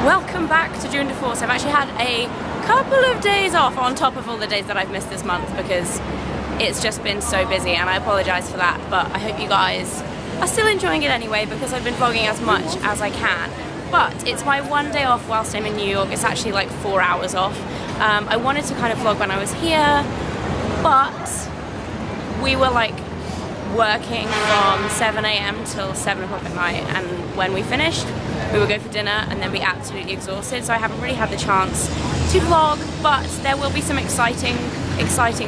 Welcome back to JuneDeForce. I've actually had a couple of days off on top of all the days that I've missed this month because it's just been so busy, and I apologise for that, but I hope you guys are still enjoying it anyway because I've been vlogging as much as I can. But it's my one day off whilst I'm in New York. It's actually like 4 hours off. I wanted to kind of vlog when I was here, but we were like working from 7 AM till 7 o'clock at night, and when we finished we would go for dinner and then be absolutely exhausted, so I haven't really had the chance to vlog, but there will be some exciting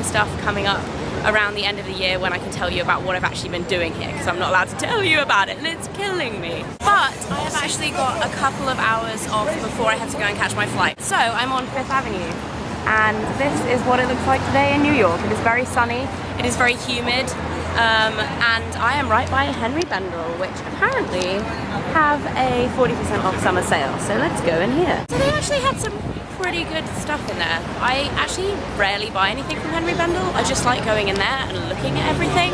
stuff coming up around the end of the year when I can tell you about what I've actually been doing here, because I'm not allowed to tell you about it and it's killing me. But I have actually got a couple of hours off before I have to go and catch my flight. So I'm on 5th Avenue and this is what it looks like today in New York. It is very sunny, it is very humid, and I am right by Henry Bendel, which apparently have a 40% off summer sale, so let's go in here. So they actually had some pretty good stuff in there. I actually rarely buy anything from Henry Bendel. I just like going in there and looking at everything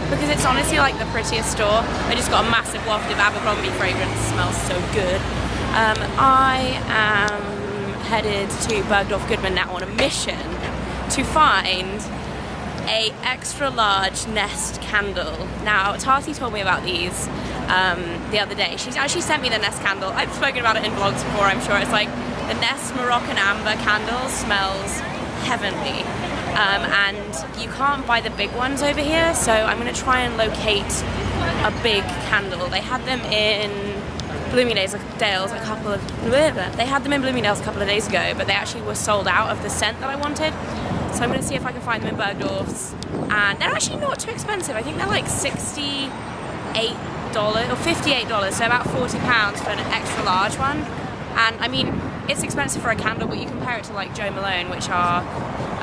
because it's honestly like the prettiest store. I just got a massive waft of Abercrombie fragrance, it smells so good. I am headed to Bergdorf Goodman now on a mission to find a extra large Nest candle. Now Tati told me about these the other day. She's actually sent me the Nest candle. I've spoken about it in vlogs before, I'm sure. It's like the Nest Moroccan Amber candle smells heavenly, and you can't buy the big ones over here, so I'm going to try and locate a big candle. They had them in Bloomingdale's a couple of days ago, but they actually were sold out of the scent that I wanted. So I'm going to see if I can find them in Bergdorf's, and they're actually not too expensive. I think they're like $68 or $58, so about £40 for an extra large one. And I mean, it's expensive for a candle, but you compare it to like Jo Malone, which are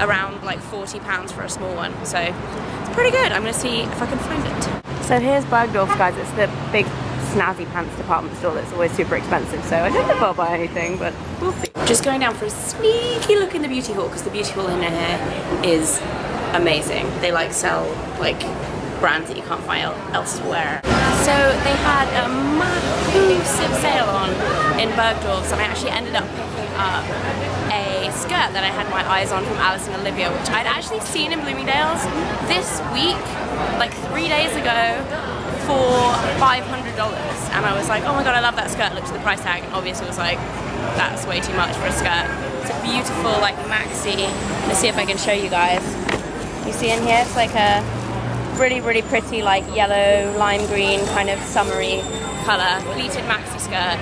around like £40 for a small one. So it's pretty good. I'm going to see if I can find it. So here's Bergdorf's, guys. It's the big snazzy pants department store that's always super expensive, so I don't know if I'll buy anything, but we'll see. Just going down for a sneaky look in the beauty hall, because the beauty hall in here is amazing. They like sell like brands that you can't find elsewhere. So they had a massive sale on in Bergdorf's, and I actually ended up picking up a skirt that I had my eyes on from Alice and Olivia, which I'd actually seen in Bloomingdale's this week, like 3 days ago, for $500, and I was like, oh my god, I love that skirt. Looked at the price tag and obviously was like, that's way too much for a skirt. It's a beautiful like maxi. Let's see if I can show you guys. You see in here, it's like a really pretty like yellow lime green kind of summery colour pleated maxi skirt,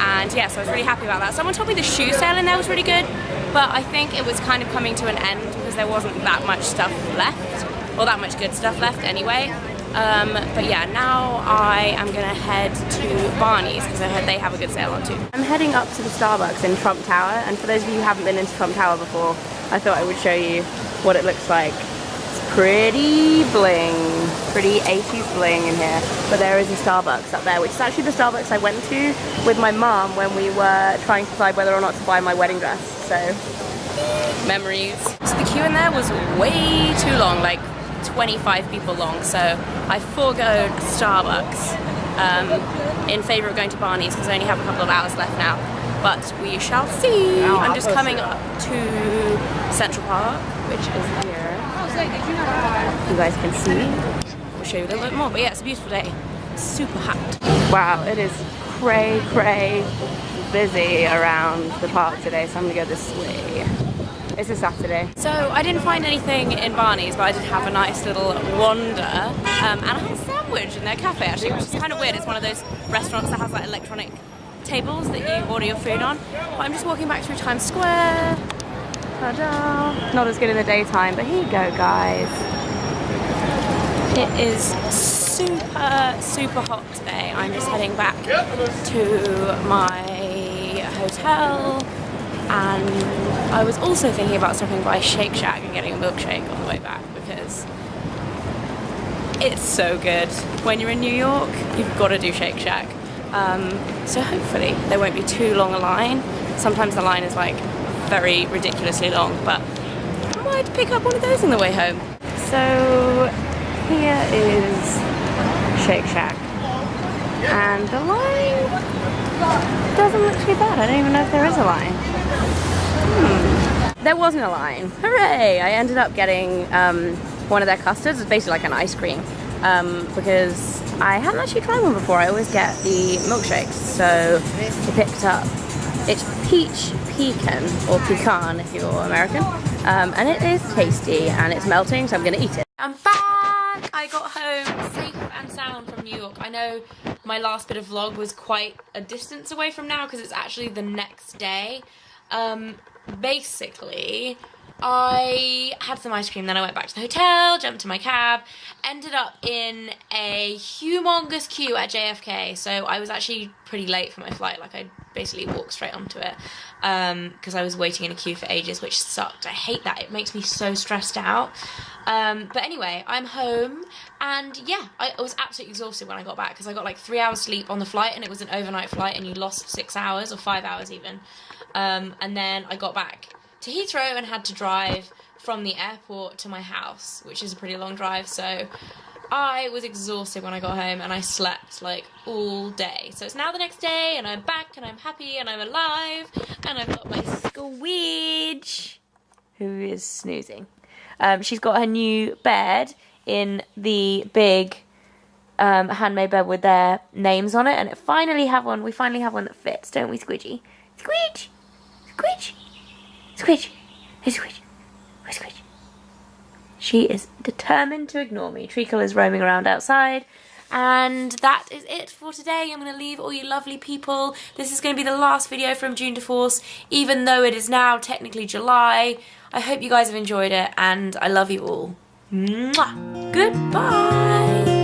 and yeah, so I was really happy about that. Someone told me the shoe sale in there was really good, but I think it was kind of coming to an end because there wasn't that much stuff left, or that much good stuff left anyway. But yeah, now I am gonna head to Barney's because I heard they have a good sale on too. I'm heading up to the Starbucks in Trump Tower, and for those of you who haven't been into Trump Tower before, I thought I would show you what it looks like. It's pretty bling, pretty 80s bling in here, but there is a Starbucks up there, which is actually the Starbucks I went to with my mum when we were trying to decide whether or not to buy my wedding dress, so memories. So the queue in there was way too long, like 25 people long, so I foregoed Starbucks in favour of going to Barney's because I only have a couple of hours left now, but we shall see. I'm just coming up to Central Park, which is here. You guys can see. We'll show you a little bit more, but yeah, it's a beautiful day. Super hot. Wow, it is cray busy around the park today, so I'm gonna go this way. It's a Saturday. So I didn't find anything in Barney's, but I did have a nice little wander, and I had a sandwich in their cafe actually, which is kind of weird. It's one of those restaurants that has like electronic tables that you order your food on. But I'm just walking back through Times Square. Ta-da! Not as good in the daytime, but here you go, guys. It is super hot today. I'm just heading back to my hotel. And I was also thinking about stopping by Shake Shack and getting a milkshake on the way back because it's so good. When you're in New York, you've got to do Shake Shack. So hopefully there won't be too long a line. Sometimes the line is like very ridiculously long, but I might pick up one of those on the way home. So here is Shake Shack, and the line doesn't look too bad. I don't even know if there is a line. There wasn't a line. Hooray! I ended up getting one of their custards. It's basically like an ice cream because I hadn't actually tried one before. I always get the milkshakes, so I picked up. It's peach pecan, or pecan if you're American, and it is tasty and it's melting, so I'm gonna eat it. I'm back! I got home safe and sound from New York. I know my last bit of vlog was quite a distance away from now because it's actually the next day. Basically, I had some ice cream, then I went back to the hotel, jumped in my cab, ended up in a humongous queue at JFK, so I was actually pretty late for my flight. Like, I basically walked straight onto it because I was waiting in a queue for ages, which sucked. I hate that. It makes me so stressed out. But anyway, I'm home, and yeah, I was absolutely exhausted when I got back because I got like 3 hours sleep on the flight, and it was an overnight flight, and you lost 6 hours or 5 hours even. And then I got back to Heathrow and had to drive from the airport to my house, which is a pretty long drive, so I was exhausted when I got home and I slept like all day. So it's now the next day and I'm back and I'm happy and I'm alive and I've got my squidge who is snoozing. She's got her new bed in the big handmade bed with their names on it, and we finally have one that fits, don't we, Squidgy? Squidge! Squidge! Squidge! Hey, Squidge! Where's Squidge? She is determined to ignore me. Treacle is roaming around outside. And that is it for today. I'm going to leave all you lovely people. This is going to be the last video from JuneDeForce, even though it is now technically July. I hope you guys have enjoyed it, and I love you all. Mwah! Goodbye!